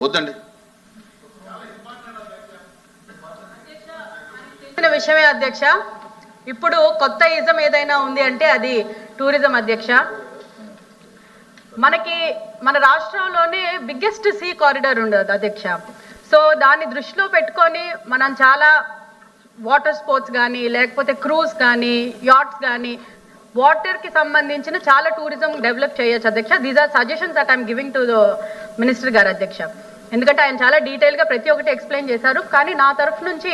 వద్దండి విషయమే అధ్యక్ష. ఇప్పుడు కొత్త ఇజం ఏదైనా ఉంది అంటే అది టూరిజం అధ్యక్ష. మనకి మన రాష్ట్రంలోనే బిగ్గెస్ట్ సీ కారిడార్ ఉండదు అధ్యక్ష. సో దాన్ని దృష్టిలో పెట్టుకొని మనం చాలా వాటర్ స్పోర్ట్స్ కానీ లేకపోతే క్రూజ్ కానీ యాట్స్ కానీ వాటర్కి సంబంధించిన చాలా టూరిజం డెవలప్ చేయొచ్చు అధ్యక్ష. These are suggestions that I'm giving to the minister గారు అధ్యక్ష. ఎందుకంటే ఆయన చాలా డీటెయిల్గా ప్రతి ఒక్కటి ఎక్స్ప్లెయిన్ చేశారు. కానీ నా తరఫు నుంచి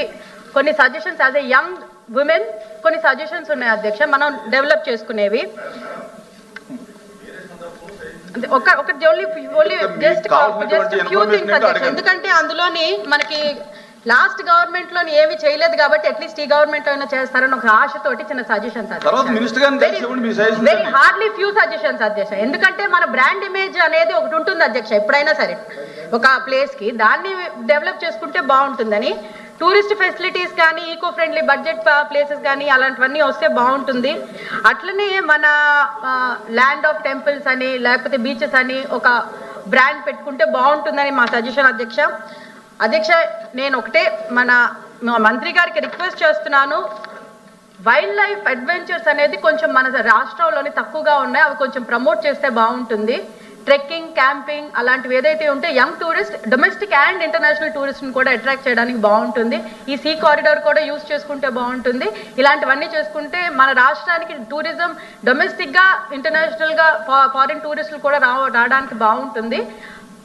కొన్ని suggestions as a young women కొన్ని సజెషన్స్ ఉన్నాయి అధ్యక్ష, మనం డెవలప్ చేసుకునేవి. ఒకటి జస్ట్ ఫ్యూ థింగ్స్ అధ్యక్ష. ఎందుకంటే అందులోని మనకి లాస్ట్ గవర్నమెంట్ లోని ఏమి చేయలేదు కాబట్టి అట్లీస్ట్ ఈ గవర్నమెంట్ లో అయినా చేస్తారని ఒక ఆశతోటి చిన్న suggestions very hardly few suggestions అధ్యక్ష. ఎందుకంటే మన బ్రాండ్ ఇమేజ్ అనేది ఒకటి ఉంటుంది అధ్యక్ష. ఎప్పుడైనా సరే ఒక ప్లేస్ కి దాన్ని డెవలప్ చేసుకుంటే బాగుంటుందని, టూరిస్ట్ ఫెసిలిటీస్ కానీ ఈకో ఫ్రెండ్లీ బడ్జెట్ ప్లేసెస్ కానీ అలాంటివన్నీ వస్తే బాగుంటుంది. అట్లనే మన ల్యాండ్ ఆఫ్ టెంపుల్స్ అని లేకపోతే బీచెస్ అని ఒక బ్రాండ్ పెట్టుకుంటే బాగుంటుందని మా సజెషన్ అధ్యక్ష. అధ్యక్ష నేను ఒకటే మన మంత్రి గారికి రిక్వెస్ట్ చేస్తున్నాను, వైల్డ్ లైఫ్ అడ్వెంచర్స్ అనేది కొంచెం మన రాష్ట్రంలోని తక్కువగా ఉన్నాయి, అవి కొంచెం ప్రమోట్ చేస్తే బాగుంటుంది. ట్రెక్కింగ్, క్యాంపింగ్ అలాంటివి ఏదైతే ఉంటే young tourist, domestic and international టూరిస్ట్ని కూడా అట్రాక్ట్ చేయడానికి బాగుంటుంది. ఈ సీ కారిడార్ కూడా యూజ్ చేసుకుంటే బాగుంటుంది. ఇలాంటివన్నీ చేసుకుంటే మన రాష్ట్రానికి టూరిజం డొమెస్టిక్గా ఇంటర్నేషనల్గా ఫారిన్ టూరిస్టులు కూడా రావడానికి బాగుంటుంది.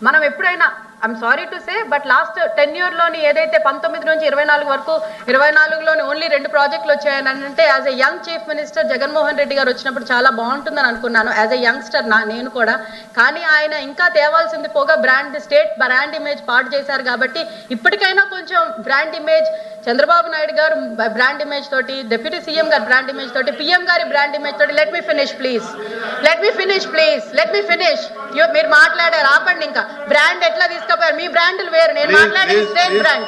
మనం ఎప్పుడైనా I'm sorry to say but last 10 yearలోని ఏదైతే 19 నుంచి 24 వరకు 24లోని ఓన్లీ 2 ప్రాజెక్టులు వచ్చాయని అంటే as a young chief minister Jaganmohan Reddy గారు వచ్చినప్పుడు చాలా బాగుంటుందని అనుకున్నాను యాజ్ ఎ యంగ్స్టర్ నేను కూడా. కానీ ఆయన ఇంకా తేవాల్సింది పోగా స్టేట్ బ్రాండ్ ఇమేజ్ పాటు చేశారు. కాబట్టి ఇప్పటికైనా కొంచెం బ్రాండ్ ఇమేజ్ చంద్రబాబు నాయుడు గారు బ్రాండ్ ఇమేజ్ తోటి, డిప్యూటీ సీఎం గారు బ్రాండ్ ఇమేజ్ తోటి, పిఎం గారి బ్రాండ్ ఇమేజ్ తోటి లెట్ మీ ఫినిష్ ప్లీజ్ మీరు మాట్లాడారు ఆపండి. ఇంకా బ్రాండ్ ఎట్లా తీసుకుపోయారు, మీ బ్రాండ్లు వేరు, నేను మాట్లాడేది సేమ్ బ్రాండ్.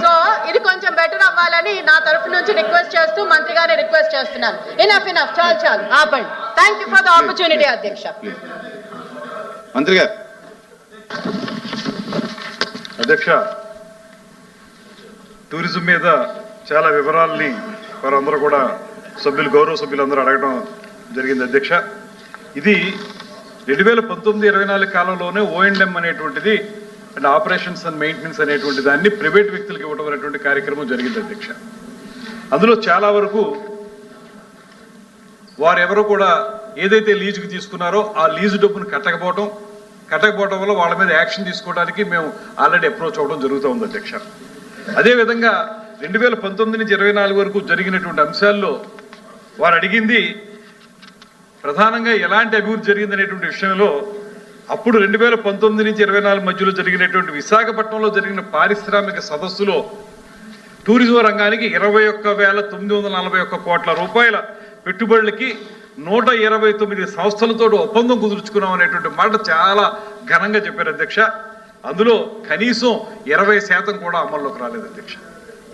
సో ఇది కొంచెం బెటర్ అవ్వాలని నా తరఫు నుంచి రిక్వెస్ట్ చేస్తూ మంత్రి గారిని రిక్వెస్ట్ చేస్తున్నాను. ఇనఫ్ చాలు ఆపండి. Thank you for the opportunity అధ్యక్ష. మంత్రి గారు. అధ్యక్ష, టూరిజం మీద చాలా వివరాలని వారందరూ కూడా గౌరవ సభ్యులందరూ అడగడం జరిగింది అధ్యక్ష. ఇది 2019-24 కాలంలోనే O&M అనేటువంటిది అండ్ ఆపరేషన్స్ అండ్ మెయింటెనెన్స్ అనేటువంటి దాన్ని ప్రైవేట్ వ్యక్తులకు ఇవ్వడం అనేటువంటి కార్యక్రమం జరిగింది అధ్యక్ష. అందులో చాలా వరకు వారెవరో కూడా ఏదైతే లీజుకి తీసుకున్నారో ఆ లీజు డబ్బును కట్టకపోవడం వల్ల వాళ్ళ మీద యాక్షన్ తీసుకోవడానికి మేము ఆల్రెడీ అప్రోచ్ అవ్వడం జరుగుతూ ఉంది అధ్యక్ష. అదేవిధంగా 2019 నుంచి 24 వరకు జరిగినటువంటి అంశాల్లో వారు అడిగింది ప్రధానంగా ఎలాంటి అభివృద్ధి జరిగిందనేటువంటి విషయంలో అప్పుడు 2019 నుంచి 24 మధ్యలో జరిగినటువంటి విశాఖపట్నంలో జరిగిన పారిశ్రామిక సదస్సులో టూరిజం రంగానికి 21,941 కోట్ల రూపాయల పెట్టుబడులకి 129 సంస్థలతో ఒప్పందం కుదుర్చుకున్నాం అనేటువంటి మాట చాలా ఘనంగా చెప్పారు అధ్యక్ష. అందులో కనీసం 20% కూడా అమల్లోకి రాలేదు అధ్యక్ష.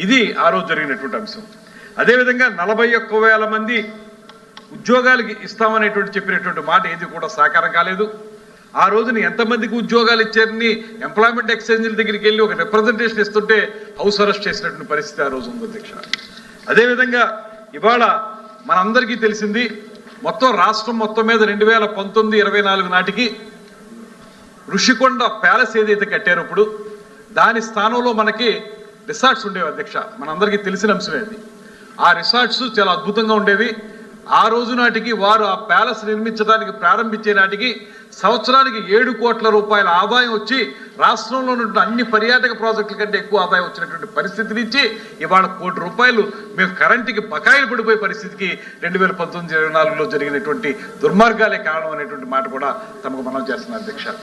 ఇది ఆ రోజు జరిగినటువంటి అంశం. అదేవిధంగా 41,000 మంది ఉద్యోగాలకి ఇస్తామనేటువంటి చెప్పినటువంటి మాట ఏది కూడా సాకారం కాలేదు. ఆ రోజున ఎంతమందికి ఉద్యోగాలు ఇచ్చారని ఎంప్లాయ్మెంట్ ఎక్స్చేంజ్ల దగ్గరికి వెళ్ళి ఒక రిప్రజెంటేషన్ ఇస్తుంటే హౌస్ అరెస్ట్ చేసినటువంటి పరిస్థితి ఆ రోజు ఉంది అధ్యక్ష. అదేవిధంగా ఇవాళ మనందరికీ తెలిసింది మొత్తం రాష్ట్రం మొత్తం మీద 2019-24 నాటికి ఋషికొండ ప్యాలెస్ ఏదైతే కట్టారో ఇప్పుడు దాని స్థానంలో మనకి రిసార్ట్స్ ఉండేవి అధ్యక్ష. మనందరికీ తెలిసిన అంశమే అది. ఆ రిసార్ట్స్ చాలా అద్భుతంగా ఉండేవి. ఆ రోజు నాటికి వారు ఆ ప్యాలెస్ నిర్మించడానికి ప్రారంభించే నాటికి సంవత్సరానికి 7 కోట్ల రూపాయల ఆదాయం వచ్చి రాష్ట్రంలో ఉన్న అన్ని పర్యాటక ప్రాజెక్టుల కంటే ఎక్కువ ఆదాయం వచ్చినటువంటి పరిస్థితి నుంచి ఇవాళ 1 కోటి రూపాయలు మేము కరెంటుకి బకాయిలు పడిపోయే పరిస్థితికి 2019-24లో జరిగినటువంటి దుర్మార్గాలే కారణం అనేటువంటి మాట కూడా తమకు మనం చేస్తున్నారు అధ్యక్ష.